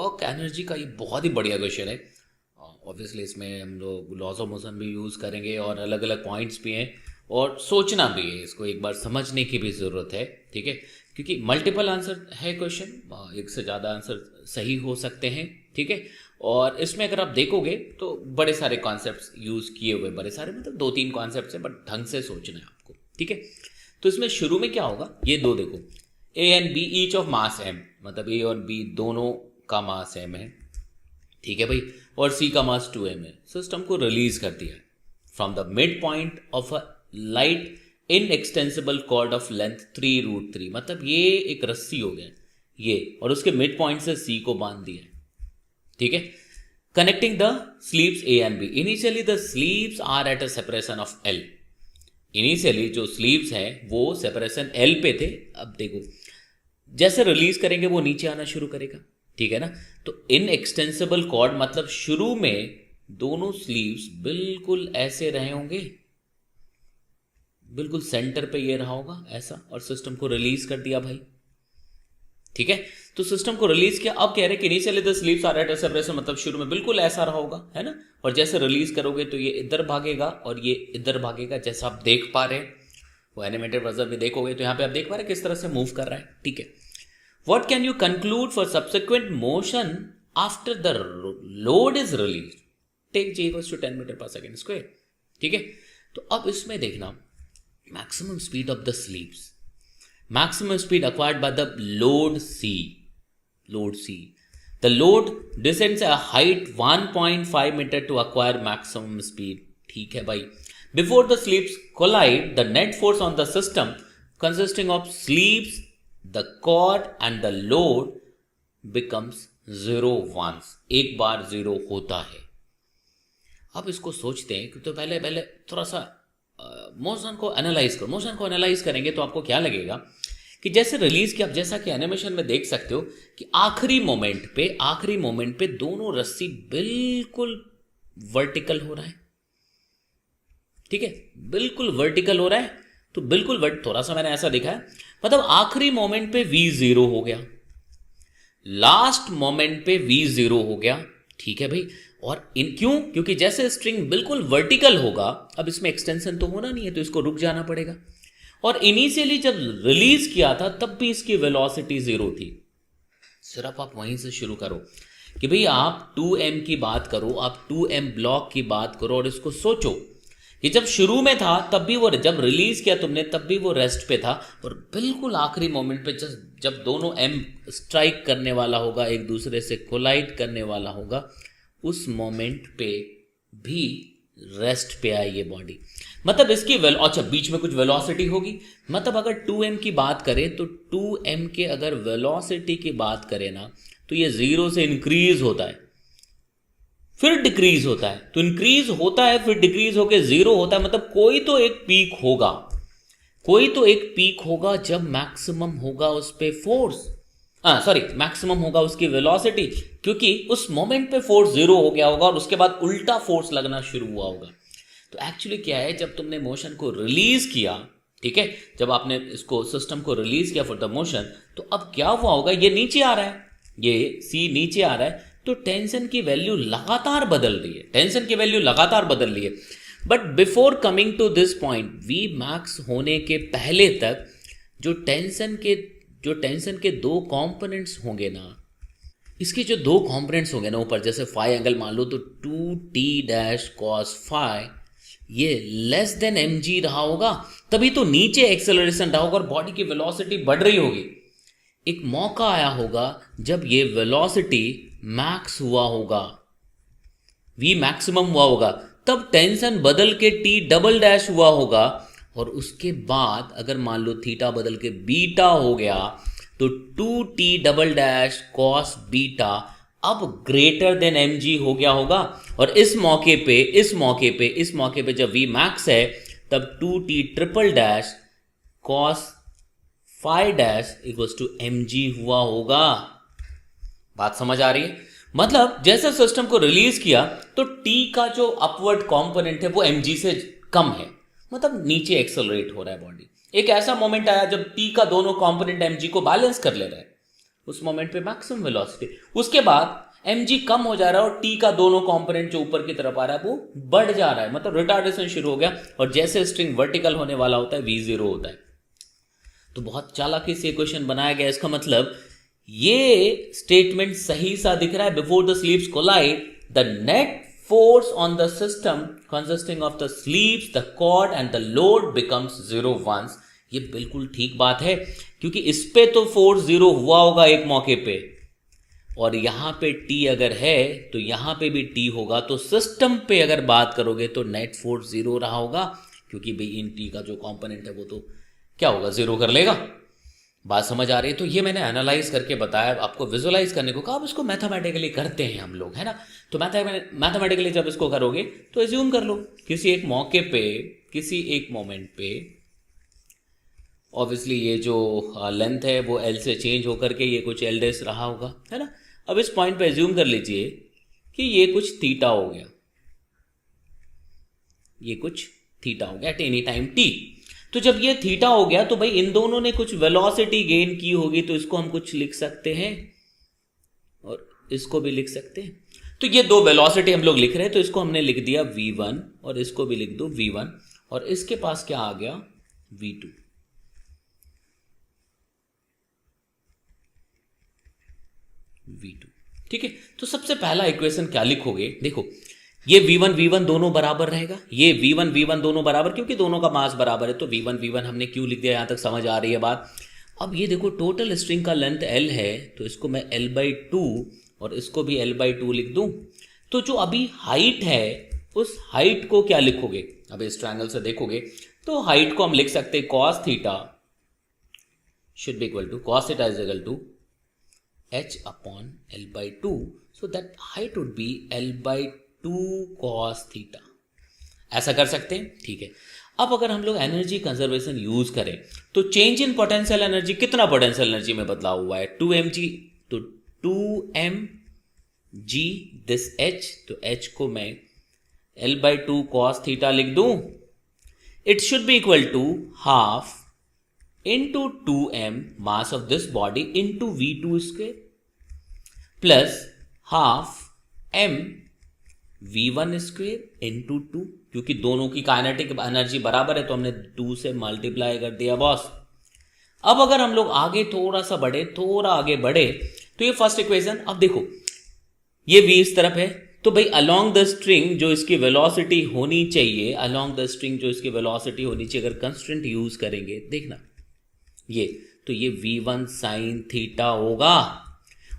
Work energy का ये बहुत ही बढ़िया क्वेश्चन है। ऑब्वियसली इसमें हम लोग लॉज ऑफ मोशन भी यूज़ करेंगे और अलग अलग पॉइंट्स भी हैं और सोचना भी है, इसको एक बार समझने की भी ज़रूरत है। ठीक है, क्योंकि मल्टीपल आंसर है क्वेश्चन, एक से ज़्यादा आंसर सही हो सकते हैं। ठीक है, और इसमें अगर आप देखोगे तो बड़े सारे कॉन्सेप्ट्स यूज़ किए हुए, बड़े सारे मतलब 2-3 कॉन्सेप्ट्स हैं, बट ढंग से सोचना है आपको। ठीक है, तो इसमें शुरू में क्या होगा, ये दो देखो, A and B each of mass M, मतलब ए और बी दोनों का मास एम है। ठीक है भाई, और सी का मास 2m है। सिस्टम को रिलीज कर दिया from the mid point of a light inextensible cord of length 3√3, मतलब ये एक रस्सी हो गया ये, और उसके मिड पॉइंट से सी को बांध दिया। ठीक है, connecting the slips A and B. Initially the slips are at a separation of L. Initially जो स्लीप्स हैं वो सेपरेशन एल पे थे। अब देखो जैसे रिलीज करेंगे वो नीचे आना शुरू करेगा। ठीक है ना, तो इन एक्सटेंसिबल कॉर्ड मतलब शुरू में दोनों स्लीव्स बिल्कुल ऐसे रहे होंगे, बिल्कुल सेंटर पे ये रहा होगा ऐसा, और सिस्टम को रिलीज कर दिया भाई। ठीक है, तो सिस्टम को रिलीज किया। अब कह रहे कि initially the sleeves are at a separation, मतलब शुरू में बिल्कुल ऐसा रहा होगा, है ना, और जैसे रिलीज करोगे तो ये इधर भागेगा और ये इधर भागेगा, जैसा आप देख पा रहे हैं। वो एनिमेटेड वर्जन में देखोगे तो यहां पे आप देख पा रहे हैं किस तरह से मूव कर रहा है। ठीक है, what can you conclude for subsequent motion after the load is released? Take g equals to 10 meter per second square. ठीक है, तो अब इसमें देखना maximum speed of the sleeps, maximum speed acquired by the load c. The load descends a height 1.5 meter to acquire maximum speed. ठीक है भाई, before the sleeps collide, the net force on the system consisting of sleeps, the cord and the load becomes 0 once. एक बार 0 होता है। अब इसको सोचते हैं कि तो पहले थोड़ा सा मोशन को एनालाइज करो। मोशन को एनालाइज करेंगे तो आपको क्या लगेगा कि जैसे रिलीज किया, जैसा कि एनिमेशन में देख सकते हो कि आखिरी मोमेंट पे दोनों रस्सी बिल्कुल वर्टिकल हो रहा है। ठीक है, बिल्कुल वर्टिकल हो रहा है, तो बिल्कुल थोड़ा सा मैंने ऐसा दिखा है, मतलब आखिरी मोमेंट पे v0 हो गया, लास्ट मोमेंट पे v0 हो गया। ठीक है भाई, और क्योंकि जैसे स्ट्रिंग बिल्कुल वर्टिकल होगा, अब इसमें एक्सटेंशन तो होना नहीं है, तो इसको रुक जाना पड़ेगा। और इनिशियली जब रिलीज किया था तब भी इसकी वेलोसिटी 0 थी। सिर्फ आप वहीं से शुरू करो कि भाई आप 2m की बात करो, आप 2m ब्लॉक की बात करो, और इसको सोचो कि जब शुरू में था तब भी वो, जब रिलीज किया तुमने तब भी वो रेस्ट पे था, और बिल्कुल आखिरी मोमेंट पे जब दोनों एम स्ट्राइक करने वाला होगा, एक दूसरे से कोलाइड करने वाला होगा, उस मोमेंट पे भी रेस्ट पे आई ये बॉडी। मतलब इसकी अच्छा बीच में कुछ वेलोसिटी होगी, मतलब अगर 2m की बात करें तो 2m के अगर वेलोसिटी की बात करें ना, तो ये 0 से इंक्रीज होता है फिर डिक्रीज होता है, तो इंक्रीज होता है फिर डिक्रीज होकर 0 होता है, मतलब कोई तो एक पीक होगा जब मैक्सिमम होगा उस पे फोर्स, मैक्सिमम होगा उसकी वेलोसिटी, क्योंकि उस मोमेंट पे फोर्स 0 हो गया होगा और उसके बाद उल्टा फोर्स लगना शुरू हुआ होगा। तो एक्चुअली क्या है, जब तुमने मोशन को रिलीज किया, ठीक है, जब आपने इसको सिस्टम को रिलीज किया फॉर द मोशन, तो अब क्या हुआ होगा, ये नीचे आ रहा है, ये सी नीचे आ रहा है, तो टेंशन की वैल्यू लगातार बदल रही है। But before coming to this point, v max होने के पहले तक जो टेंशन के 2 कंपोनेंट्स होंगे ना, इसके जो 2 कंपोनेंट्स होंगे ना ऊपर, जैसे फाई एंगल मान लो तो 2t cos फाई, ये लेस देन mg रहा होगा, तभी तो नीचे एक्सेलरेशन रहा होगा और बॉडी की वेलोसिटी बढ़ रही होगी। एक मौका आया होगा जब ये वेलोसिटी मैक्स हुआ होगा, v मैक्सिमम हुआ होगा, तब टेंशन बदल के t" हुआ होगा, और उसके बाद अगर मान लो थीटा बदल के बीटा हो गया तो 2t" cos बीटा अब ग्रेटर देन mg हो गया होगा, और इस मौके पे जब v मैक्स है तब 2t" cos phi dash equals to mg हुआ होगा। बात समझ आ रही है? मतलब जैसे सिस्टम को रिलीज किया तो t का जो अपवर्ड कंपोनेंट है वो mg से कम है, मतलब नीचे एक्सेलरेट हो रहा है बॉडी। एक ऐसा मोमेंट आया जब t का दोनों कंपोनेंट mg को बैलेंस कर ले रहा है, उस मोमेंट पे मैक्सिमम वेलोसिटी। उसके बाद mg कम हो जा रहा है और t का दोनों कंपोनेंट जो ऊपर की तरफ आ रहा है वो बढ़ जा रहा है, मतलब रिटार्डेशन शुरू हो गया, और जैसे स्ट्रिंग वर्टिकल होने वाला होता है v0 होता है। तो बहुत चालाकी से इक्वेशन बनाया गया। इसका मतलब ये स्टेटमेंट सही सा दिख रहा है। Before the slips collide the net force on the system consisting of the sleeps, the chord and the load becomes 0 once। ये बिल्कुल ठीक बात है, क्योंकि इस पे तो फोर्स 0 हुआ होगा एक मौके पे, और यहां पे t अगर है तो यहां पे भी t होगा। तो सिस्टम पे अगर बात करोगे तो नेट फोर्स 0 रहा होगा, क्योंकि भाई इन t का जो कंपोनेंट है वो तो क्या होगा, 0 कर लेगा। बात समझ आ रही है? तो ये मैंने एनालाइज करके बताया, आपको विजुअलाइज करने को कहा। अब इसको मैथमेटिकली करते हैं हम लोग, है ना। तो मैथमेटिकली जब इसको करोगे तो एज्यूम कर लो किसी एक मौके पे, किसी एक मोमेंट पे ऑब्वियसली ये जो लेंथ है वो एल से चेंज होकर के ये कुछ एल डेस रहा होगा, है ना। अब इस पॉइंट पे एज्यूम कर लीजिए कि ये कुछ थीटा हो गया, ये कुछ थीटा हो गया एट एनी टाइम टी। तो जब ये थीटा हो गया तो भाई इन दोनों ने कुछ वेलोसिटी गेन की होगी, तो इसको हम कुछ लिख सकते हैं और इसको भी लिख सकते हैं। तो ये दो वेलोसिटी हम लोग लिख रहे हैं, तो इसको हमने लिख दिया v1 और इसको भी लिख दो v1, और इसके पास क्या आ गया v2। ठीक है। तो सबसे पहला इक्वेशन क्या लिखोगे, देखो ये v1 दोनों बराबर रहेगा, ये v1 दोनों बराबर, क्योंकि दोनों का मास बराबर है। तो v1 हमने क्यों लिख दिया, यहां तक समझ आ रही है बात। अब ये देखो टोटल स्ट्रिंग का लेंथ l है, तो इसको मैं l/2 और इसको भी l/2 लिख दूं। तो जो अभी हाइट है उस हाइट को क्या लिखोगे, अब इस ट्रायंगल से देखोगे तो हाइट को हम लिख सकते हैं cos theta should be equal to cos theta is equal to h upon l/2, so that height would be l/2 cos theta. ऐसा कर सकते हैं, ठीक है। अब अगर हम लोग एनर्जी कंजर्वेशन यूज करें तो चेंज इन पोटेंशियल एनर्जी, कितना पोटेंशियल एनर्जी में बदलाव हुआ है 2mg, तो 2mg दिस h, तो h को मैं l/2 cos थीटा लिख दूं। It should be equal to half into 2m mass of this body into v2 square plus half m v1 square into 2, क्योंकि दोनों की काइनेटिक एनर्जी बराबर है तो हमने 2 से मल्टीप्लाई कर दिया बॉस। अब अगर हम लोग आगे थोड़ा सा बढ़े, थोड़ा आगे बढ़े, तो ये फर्स्ट इक्वेशन, अब देखो ये v इस तरफ है, तो भाई अलोंग द स्ट्रिंग जो इसकी वेलोसिटी होनी चाहिए, अलोंग द स्ट्रिंग जो इसकी वेलोसिटी होनी चाहिए, अगर कंस्ट्रेंट यूज करेंगे, देखना ये, तो ये v1 साइन थीटा होगा,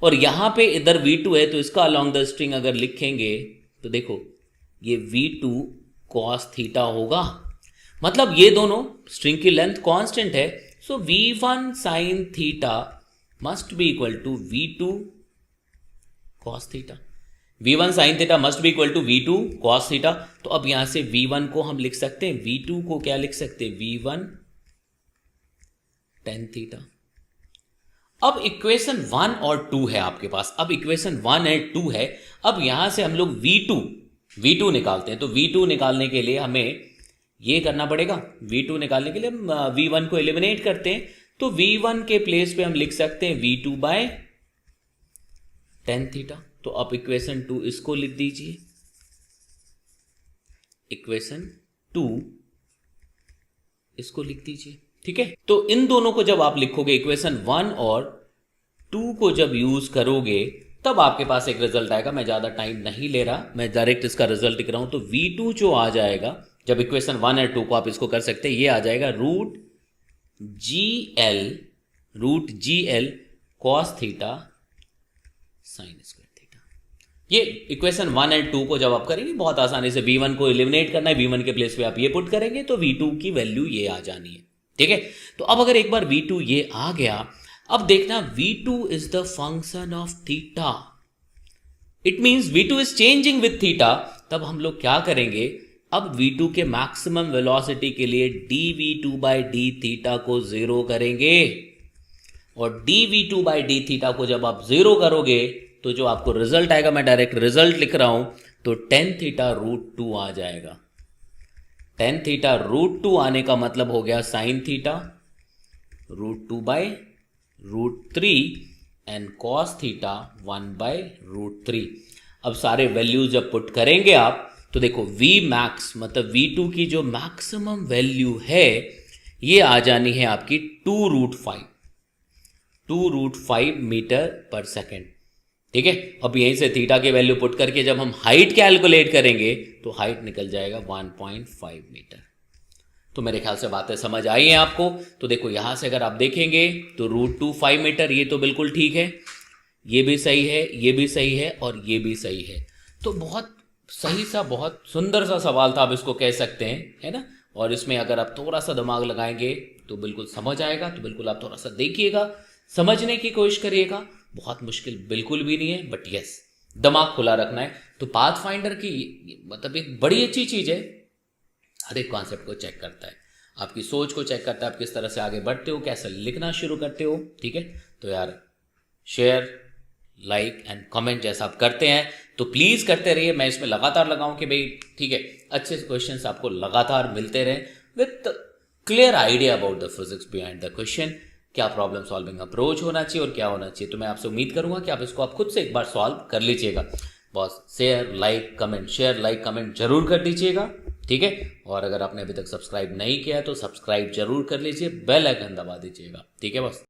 और यहां पे इधर v2 है तो इसका अलोंग द स्ट्रिंग अगर लिखेंगे तो देखो ये v2 cos थीटा होगा। मतलब ये दोनों स्ट्रिंग की लेंथ कांस्टेंट है, सो v1 sine theta must be equal to v2 cos theta. v1 sine theta must be equal to v2 cos theta. तो अब यहां से v1 को हम लिख सकते हैं, v2 को क्या लिख सकते हैं, v1 tan थीटा। अब इक्वेशन 1 और 2 है आपके पास, अब इक्वेशन 1 एंड 2 है। अब यहां से हम लोग v2 निकालते हैं, तो v2 निकालने के लिए हमें ये करना पड़ेगा, v2 निकालने के लिए हम v1 को एलिमिनेट करते हैं, तो v1 के प्लेस पे हम लिख सकते हैं v2 बाय tan थीटा। तो अब इक्वेशन 2 इसको लिख दीजिए, इक्वेशन 2 इसको लिख दीजिए, ठीक है। तो इन दोनों को जब आप लिखोगे, इक्वेशन 1 और 2 को जब यूज करोगे, तब आपके पास एक रिजल्ट आएगा। मैं ज्यादा टाइम नहीं ले रहा, मैं डायरेक्ट इसका रिजल्ट लिख रहा हूं। तो v2 जो आ जाएगा, जब इक्वेशन 1 और 2 को आप इसको कर सकते हैं, ये आ जाएगा root g l cos theta sine square theta. ये इक्वेशन 1 एंड 2 को जब आप करेंगे, बहुत आसानी से v1 को एलिमिनेट करना है, v1 के प्लेस पे आप ये पुट करेंगे तो v2 की वैल्यू ये आ जानी है, ठीक है। तो अब अगर एक बार v2 ये आ गया, अब देखना v2 is the function of theta, it means v2 is changing with theta. तब हम लोग क्या करेंगे, अब v2 के मैक्सिमम वेलोसिटी के लिए dv2 बाई डी थीटा को जीरो करेंगे, और dv2 बाई डी थीटा को जब आप जीरो करोगे तो जो आपको रिजल्ट आएगा, मैं डायरेक्ट रिजल्ट लिख रहा हूं, तो tan थीटा रूट 2 आ जाएगा। tan थीटा रूट 2 आने का मतलब हो गया sine theta root 2 by root 3 and cos theta 1/√3। अब सारे वैल्यूज जब पुट करेंगे आप तो देखो V मैक्स मतलब V2 की जो मैक्सिमम वैल्यू है ये आ जानी है आपकी 2√5 मीटर पर सेकेंड। ठीक है, अब यहीं से थीटा की वैल्यू पुट करके जब हम हाइट कैलकुलेट करेंगे तो हाइट निकल जाएगा 1.5 मीटर। तो मेरे ख्याल से बातें समझ आई हैं आपको। तो देखो यहां से अगर आप देखेंगे तो √2 मीटर ये तो बिल्कुल ठीक है, ये भी सही है, ये भी सही है और ये भी सही है। तो बहुत सही सा, बहुत सुंदर सा सवाल था, आप इसको कह सकते हैं, है ना। और इसमें अगर आप थोड़ा सा दिमाग लगाएंगे तो बिल्कुल समझ आएगा। तो बिल्कुल आप थोड़ा सा देखिएगा, समझने की कोशिश करिएगा। बहुत मुश्किल बिल्कुल भी नहीं है, बट यस दिमाग खुला रखना है। तो पाथफाइंडर की मतलब एक बड़ी अच्छी चीज है, हर एक कॉन्सेप्ट को चेक करता है, आपकी सोच को चेक करता है, आप किस तरह से आगे बढ़ते हो, कैसे लिखना शुरू करते हो। ठीक है, तो यार शेयर, लाइक एंड कमेंट जैसा आप करते हैं तो प्लीज करते रहिए। मैं इसमें लगातार लगाऊं कि भाई ठीक है, अच्छे क्वेश्चंस आपको लगातार मिलते रहें with clear idea about the physics behind the question. क्या प्रॉब्लम सॉल्विंग अप्रोच होना चाहिए और क्या होना चाहिए। तो मैं आपसे उम्मीद करूंगा कि आप इसको आप खुद से एक बार सॉल्व कर लीजिएगा। बस share like comment, share like comment जरूर कर दीजिएगा। ठीक है, और अगर आपने अभी तक सब्सक्राइब नहीं किया तो सब्सक्राइब जरूर कर लीजिए, बेल आइकन दबा दीजिएगा। ठीक है बस।